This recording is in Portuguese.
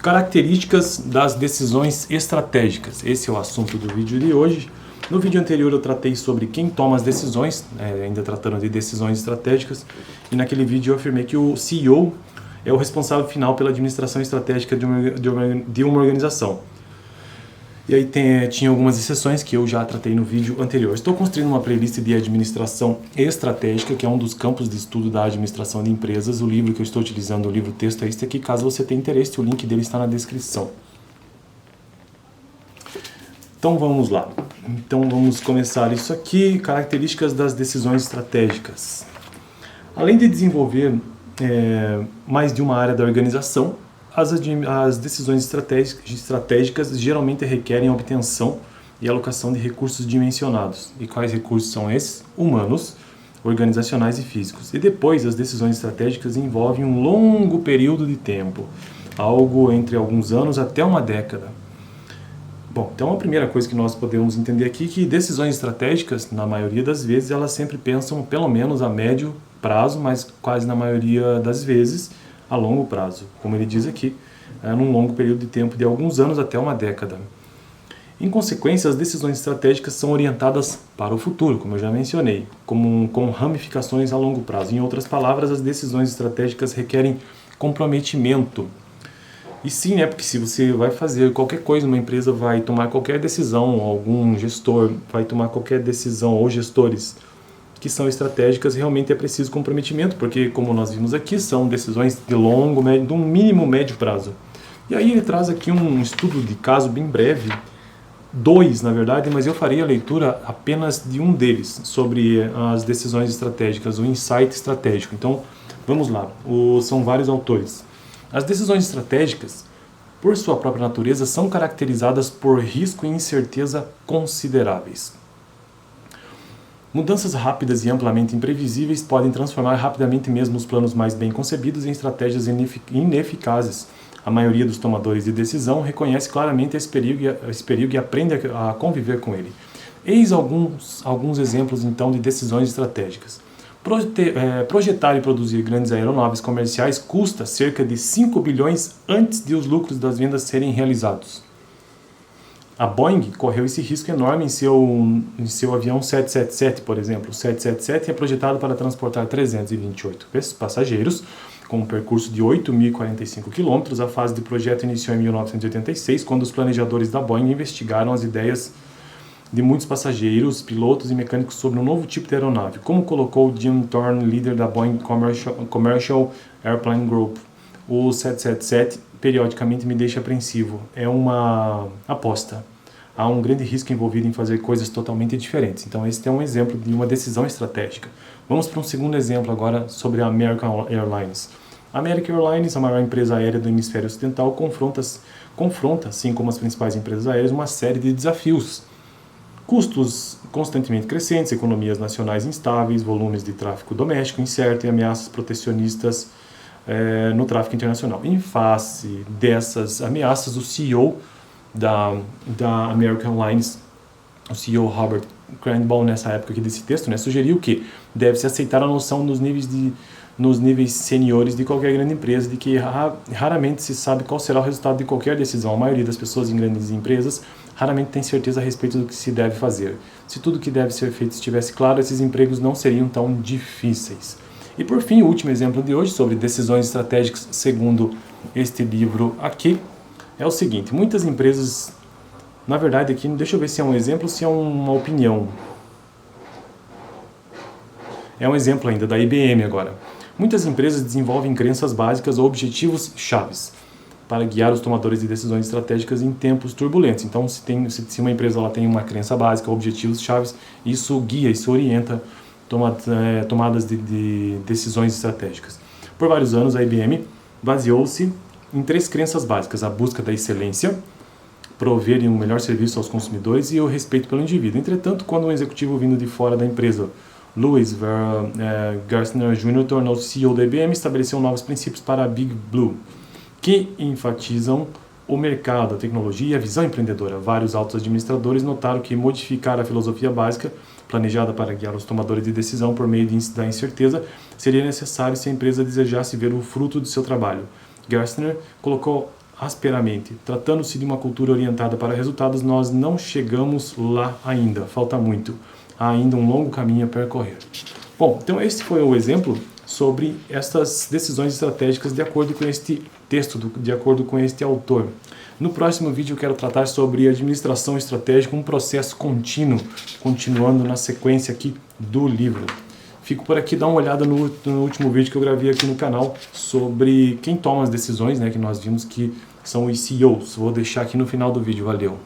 Características das decisões estratégicas. Esse é o assunto do vídeo de hoje. No vídeo anterior eu tratei sobre quem toma as decisões, ainda tratando de decisões estratégicas, e naquele vídeo eu afirmei que o CEO é o responsável final pela administração estratégica de uma organização. E aí tinha algumas exceções que eu já tratei no vídeo anterior. Estou construindo uma playlist de administração estratégica, que é um dos campos de estudo da administração de empresas. O livro que eu estou utilizando, o livro texto, é este aqui. Caso você tenha interesse, o link dele está na descrição. Então vamos lá. Então vamos começar isso aqui. Características das decisões estratégicas. Além de desenvolver mais de uma área da organização, as decisões estratégicas geralmente requerem a obtenção e alocação de recursos dimensionados. E quais recursos são esses? Humanos, organizacionais e físicos. E depois, as decisões estratégicas envolvem um longo período de tempo, algo entre alguns anos até uma década. Bom, então a primeira coisa que nós podemos entender aqui é que decisões estratégicas, na maioria das vezes, elas sempre pensam pelo menos a médio prazo, mas quase na maioria das vezes a longo prazo, como ele diz aqui, num longo período de tempo de alguns anos até uma década. Em consequência, as decisões estratégicas são orientadas para o futuro, como eu já mencionei, com ramificações a longo prazo. Em outras palavras, as decisões estratégicas requerem comprometimento. E sim, porque se você vai fazer qualquer coisa, uma empresa vai tomar qualquer decisão, algum gestor vai tomar qualquer decisão, ou gestores que são estratégicas, realmente é preciso comprometimento, porque, como nós vimos aqui, são decisões de longo, médio, de um mínimo médio prazo. E aí ele traz aqui um estudo de caso bem breve, dois, na verdade, mas eu farei a leitura apenas de um deles, sobre as decisões estratégicas, o insight estratégico. Então, vamos lá, são vários autores. As decisões estratégicas, por sua própria natureza, são caracterizadas por risco e incerteza consideráveis. Mudanças rápidas e amplamente imprevisíveis podem transformar rapidamente mesmo os planos mais bem concebidos em estratégias ineficazes. A maioria dos tomadores de decisão reconhece claramente esse perigo e aprende a conviver com ele. Eis alguns exemplos, então, de decisões estratégicas. Projetar e produzir grandes aeronaves comerciais custa cerca de 5 bilhões antes de os lucros das vendas serem realizados. A Boeing correu esse risco enorme em seu avião 777, por exemplo. O 777 é projetado para transportar 328 passageiros, com um percurso de 8.045 km. A fase de projeto iniciou em 1986, quando os planejadores da Boeing investigaram as ideias de muitos passageiros, pilotos e mecânicos sobre um novo tipo de aeronave, como colocou Jim Thorne, líder da Boeing Commercial Airplane Group. O 777 periodicamente me deixa apreensivo. É uma aposta. Há um grande risco envolvido em fazer coisas totalmente diferentes. Então, esse é um exemplo de uma decisão estratégica. Vamos para um segundo exemplo agora sobre a American Airlines. A American Airlines, a maior empresa aérea do hemisfério ocidental, confronta, assim como as principais empresas aéreas, uma série de desafios. Custos constantemente crescentes, economias nacionais instáveis, volumes de tráfego doméstico incerto e ameaças protecionistas no tráfego internacional. Em face dessas ameaças, o CEO da American Airlines, o CEO Robert Crandall, nessa época aqui desse texto, sugeriu que deve-se aceitar a noção nos níveis seniores de qualquer grande empresa, de que raramente se sabe qual será o resultado de qualquer decisão. A maioria das pessoas em grandes empresas raramente tem certeza a respeito do que se deve fazer. Se tudo que deve ser feito estivesse claro, esses empregos não seriam tão difíceis. E por fim, o último exemplo de hoje sobre decisões estratégicas, segundo este livro aqui, é o seguinte: muitas empresas, na verdade aqui, deixa eu ver se é um exemplo ou se é uma opinião. É um exemplo ainda da IBM agora. Muitas empresas desenvolvem crenças básicas ou objetivos chaves para guiar os tomadores de decisões estratégicas em tempos turbulentos. Então, se uma empresa tem uma crença básica, objetivos chaves, isso guia, isso orienta tomadas de decisões estratégicas. Por vários anos, a IBM baseou-se em 3 crenças básicas: a busca da excelência, prover um melhor serviço aos consumidores e o respeito pelo indivíduo. Entretanto, quando um executivo vindo de fora da empresa, Louis Gerstner Jr., tornou-se CEO da IBM, estabeleceu novos princípios para a Big Blue, que enfatizam o mercado, a tecnologia e a visão empreendedora. Vários altos administradores notaram que modificar a filosofia básica, planejada para guiar os tomadores de decisão por meio da incerteza, seria necessário se a empresa desejasse ver o fruto de seu trabalho. Gerstner colocou asperamente. Tratando-se de uma cultura orientada para resultados, nós não chegamos lá ainda, falta muito. Há ainda um longo caminho a percorrer. Bom, então este foi o exemplo sobre estas decisões estratégicas de acordo com este texto, de acordo com este autor. No próximo vídeo eu quero tratar sobre administração estratégica, um processo contínuo, continuando na sequência aqui do livro. Fico por aqui, dá uma olhada no último vídeo que eu gravei aqui no canal sobre quem toma as decisões, né, que nós vimos que são os CEOs. Vou deixar aqui no final do vídeo, valeu!